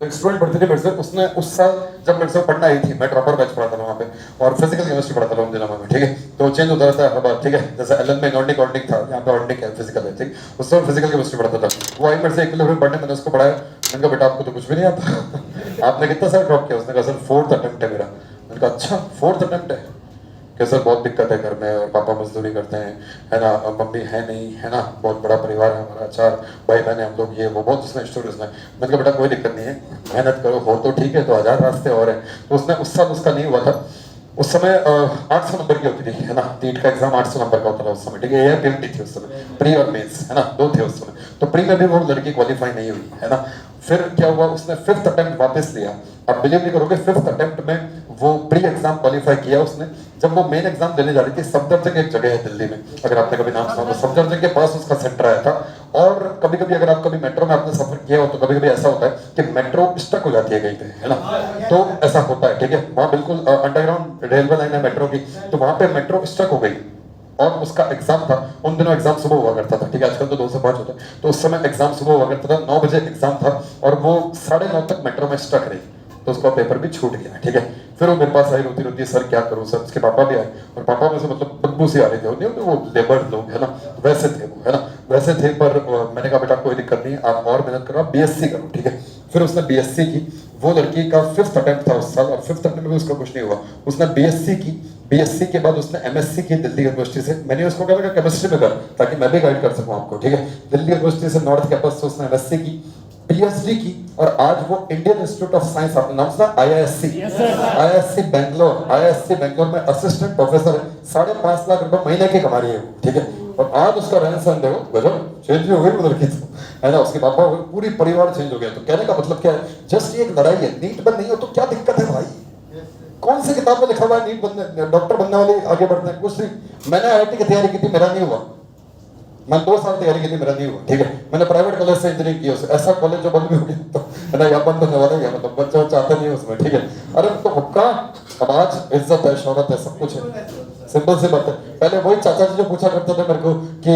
तो स्टूडेंट पढ़ती थी मेरे से, उसने उस साल जब मेरे से पढ़ना आई थी, मैं ड्रॉपर बैच पढ़ाता था वहाँ पे और फिजिकल केमिस्ट्री पढ़ाता था उन दिनों में, ठीक है। तो चेंज होता रहता है हर बार, ठीक है। जैसे एलन में नॉर्डिक ऑर्डिक था, यहाँ पे ऑर्डिक है, फिजिकल है, ठीक। उस समय फिजिकल केमिस्ट्री पढ़ाता था। वो आई मेरे से 1 किलोमीटर पढ़ने, मैंने उसको पढ़ाया। मैंने कहा बेटा आपको तो कुछ भी नहीं आता आपने कितना साल ड्रॉप किया? उसने कहा सर 4th अटेम्प्ट है मेरा। मैंने कहा अच्छा 4th अटेम्प्ट है कि सर बहुत दिक्कत है घर में और पापा मजदूरी करते हैं, है ना, और मम्मी है नहीं, है ना, बहुत बड़ा परिवार है हमारा, 4 भाई बहन हम लोग, ये वो बहुत उसने स्टोरीज में। मैंने कहा बेटा कोई दिक्कत नहीं है, मेहनत करो, हो तो ठीक है, तो 1000 रास्ते और हैं। तो उसने उस साल उसका नहीं हुआ था। उस समय 800 नंबर की होती थी, है ना, नीट का एग्जाम 800 नंबर का होता था उस समय, ठीक है। ये पीएमटी थी उस समय, प्री और मेंस, है ना, 2 थे उस समय। तो प्री में भी वो लड़की क्वालिफाई नहीं हुई, है ना। फिर क्या हुआ, उसने 5th अटेम्प्ट वापस लिया। अब बिलीव नहीं करोगे, 5th अटेम्प्ट में वो प्री एग्जाम क्वालिफाई किया उसने। जब वो मेन एग्जाम देने जा रही थी, सफदरजंग एक जगह है दिल्ली में, अगर आपने कभी नाम सुना तो, सफदरजंग के पास उसका सेंटर आया था। और कभी कभी अगर आप कभी मेट्रो में आपने सफर किया हो तो कभी कभी ऐसा होता है कि मेट्रो स्टक हो जाती है कहीं पे, है ना। तो ऐसा होता है, ठीक है। वहाँ बिल्कुल अंडरग्राउंड रेलवे लाइन है मेट्रो की, तो वहाँ पे मेट्रो स्टक हो गई और उसका एग्जाम था। उन दिनों एग्जाम सुबह हुआ करता था, ठीक है, आजकल तो 2 से 5 होता है। तो उस समय एग्जाम सुबह हुआ करता था, 9 बजे एग्जाम था और वो 9:30 तक मेट्रो में स्टक रही। तो उसका पेपर भी छूट गया, ठीक है। फिर वो मेरे पास आई रोती रोती, सर क्या करूं सर। उसके पापा भी आए और पापा में से मतलब बदबू सी आ रही थी, वो लेबर लोग, है ना, वैसे थे वो, है ना, वैसे थे। पर मैंने कहा बेटा कोई दिक्कत नहीं, आप और मेहनत करो, आप बीएससी करो, ठीक है। फिर उसने बीएससी की। वो लड़की का 5th अटेम्प्ट था उस साल और 5th अटेम्प्ट में उसका कुछ नहीं हुआ। उसने बीएससी की। बीएससी के बाद उसने एमएससी की दिल्ली यूनिवर्सिटी से। मैंने उसको कहा केमिस्ट्री में कर, ताकि मैं भी गाइड कर सकूं आपको, ठीक है। दिल्ली यूनिवर्सिटी से नॉर्थ कैंपस से उसने एमएससी की, पीएचडी की और आज वो इंडियन इंस्टीट्यूट ऑफ साइंस, आपने नाम सुना, IISc, IISc Bangalore, IISc Bangalore में असिस्टेंट प्रोफेसर है। 5.5 लाख रुपए महीने की कमा रही है, ठीक है। और आज उसका रहन सहन देखो, गजब चेंज हो गई वो लड़की तो, है ना। उसके पापा पूरी परिवार चेंज हो गया। तो कहने का मतलब क्या है, जस्ट ये एक लड़ाई है। नीट बंद नहीं हो तो क्या दिक्कत है भाई? कौन सी किताब में लिखा हुआ है नीट बनने, डॉक्टर बनने वाले आगे बढ़ते हैं? कुछ नहीं। मैंने आईआईटी की तैयारी की थी, मेरा नहीं हुआ। मैं 2 साल तैयारी की थी, मेरा नहीं हुआ, ठीक है। मैंने प्राइवेट कॉलेज से इंजीनियरिंग की, उसे ऐसा कॉलेज जो बंद भी हो गया तो, है ना, या बंद होने वाला है, मतलब बच्चा चाहते नहीं उसमें, ठीक है। अरे तो हुक्का, अब आज इज्जत है, शौहरत है, सब कुछ है। सिंपल सी बात है। पहले वही चाचा जी जो पूछा करते थे मेरे को कि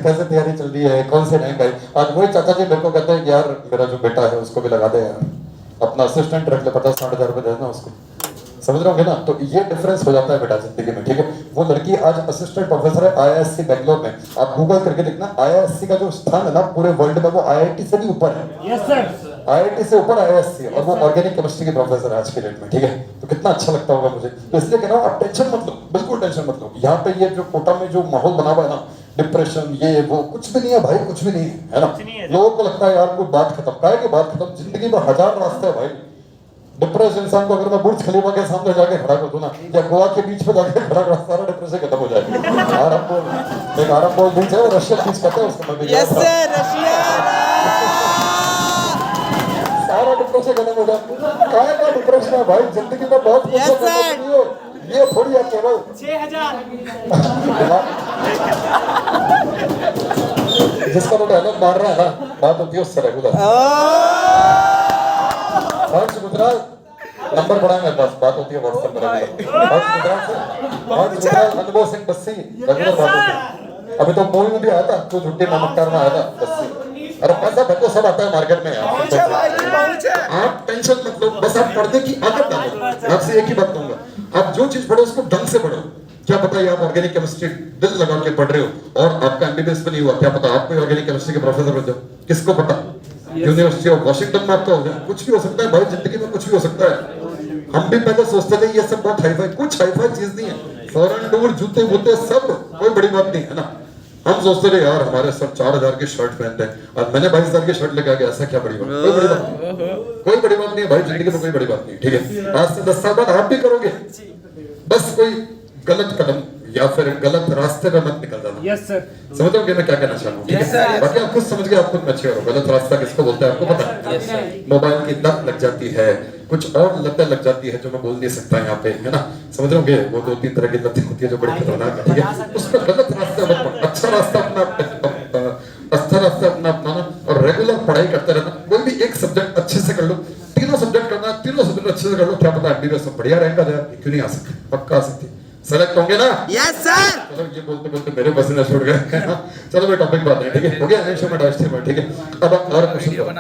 कैसे तैयारी चल रही है, कौन से रैंक आई, आज वही चाचा जी मेरे को कहते हैं कि यार मेरा जो बेटा है उसको भी लगा दे यार, अपना असिस्टेंट रख ले, 50-60 हजार रुपए देना उसको। समझ रहे होंगे ना। तो ये डिफरेंस हो जाता है बेटा जिंदगी में, ठीक है। वो लड़की आज असिस्टेंट प्रोफेसर है आईआईएससी बैंगलोर में। आप गूगल करके देखना, आईआईएससी का जो स्थान है ना पूरे वर्ल्ड में, वो आईआईटी से भी ऊपर है। यस सर, आईआईटी से ऊपर आईआईएससी, और वो ऑर्गेनिक केमिस्ट्री के प्रोफेसर है आज के डेट में, ठीक है। तो कितना अच्छा लगता होगा मुझे। तो इसलिए कह रहा हूँ आप टेंशन मत लो, बिल्कुल टेंशन मत लो। यहाँ पे ये जो कोटा में जो माहौल बना हुआ है ना, डिप्रेशन ये वो, कुछ भी नहीं है भाई, कुछ भी नहीं है ना। लोगों को लगता है यार कोई बात खत्म, काहे की बात खत्म, जिंदगी में 1000 रास्ते है भाई। डिप्रेस इंसान को अगर मैं बुर्ज खलीफा के सामने जाके खड़ा कर दूं ना, या गोवा के बीच पे जाके खड़ा कर, सारा डिप्रेशन खत्म हो जाएगा। आराम बोल बीच है, वो रशियन बीच कहते हैं उसको, मैं भी यस सर, रशिया सारा डिप्रेशन खत्म हो जाएगा। काहे का डिप्रेशन है भाई, जिंदगी में बहुत कुछ Yes, करना sir. चाहिए। ये थोड़ी है केवल 6000 जिसका तो डायलॉग मार रहा है ना, बात होती है उससे रेगुलर। हर्ष गुजराल नंबर पड़ा मेरे पास, बात होती है व्हाट्सएप पर रेगुलर। हर्ष गुजराल से अनुभव सिंह बस्सी रेगुलर बात होती है। अभी तो मूवी में भी आया था, तो झुट्टी नमस्कार में आया था बस्सी। अरे पैसा भक्को सब आता है मार्केट में यार, आप टेंशन मत लो, बस आप पढ़ने की आदत डालो। आपसे एक ही बात कहूंगा, आप जो चीज पढ़ो उसको ढंग से पढ़ो। क्या पता है आप ऑर्गेनिक केमिस्ट्री दिल लगा के पढ़ रहे हो और आपका एमबीबीएस भी नहीं हुआ, क्या पता आप कोई ऑर्गेनिक केमिस्ट्री के प्रोफेसर बन जाओ, किसको पता। यूनिवर्सिटी ऑफ वॉशिंगटन में आपका हो जाए, कुछ भी हो सकता है भाई, जिंदगी में कुछ भी हो सकता है। हम भी पहले सोचते थे ये सब बहुत हाईफाई, कुछ हाईफाई चीज नहीं है। फॉरेन टूर, जूते वूते सब कोई बड़ी बात नहीं है ना। हम सोचते थे यार हमारे सर 4000 की शर्ट पहनते हैं और मैंने 22,000 की शर्ट लेके आ गया, ऐसा क्या बड़ी बात, कोई बड़ी बात नहीं, कोई बड़ी बात नहीं है भाई, जिंदगी में कोई बड़ी बात नहीं, ठीक है। आज से 10 साल बाद आप भी करोगे, बस कोई गलत कदम या फिर गलत रास्ते पे मत निकल जाना। यस सर, समझ रहे हो मैं क्या कहना चाह रहा हूँ, ठीक है। बाकी आप खुद समझ गए, आप खुद अच्छे हो। गलत रास्ता किसको बोलते हैं आपको पता है? मोबाइल की लत लग जाती है, कुछ और लतें लग जाती है जो मैं बोल नहीं सकता यहाँ पे, है ना। समझ रहे होंगे, वो 2-3 तरह की लतें होती है जो बड़ी खतरनाक है, ठीक है। उस पर गलत रास्ता मत पकड़ो, अच्छा रास्ता अपनाना और रेगुलर पढ़ाई करते रहना। कोई भी एक सब्जेक्ट अच्छे से कर लो, तीनों सब्जेक्ट करना, तीनों सब्जेक्ट अच्छे से कर लो, क्या पता एमबीबीएस में बढ़िया रहेगा यार, क्यों नहीं आ सकते, पक्का आ सकती। सेलेक्ट होंगे ना? Yes sir. चलो ये बोलते बोलते मेरे पसीने छूट गए। चलो मैं टॉपिक बात है, ठीक है, हो गया, ठीक है। अब और क्वेश्चन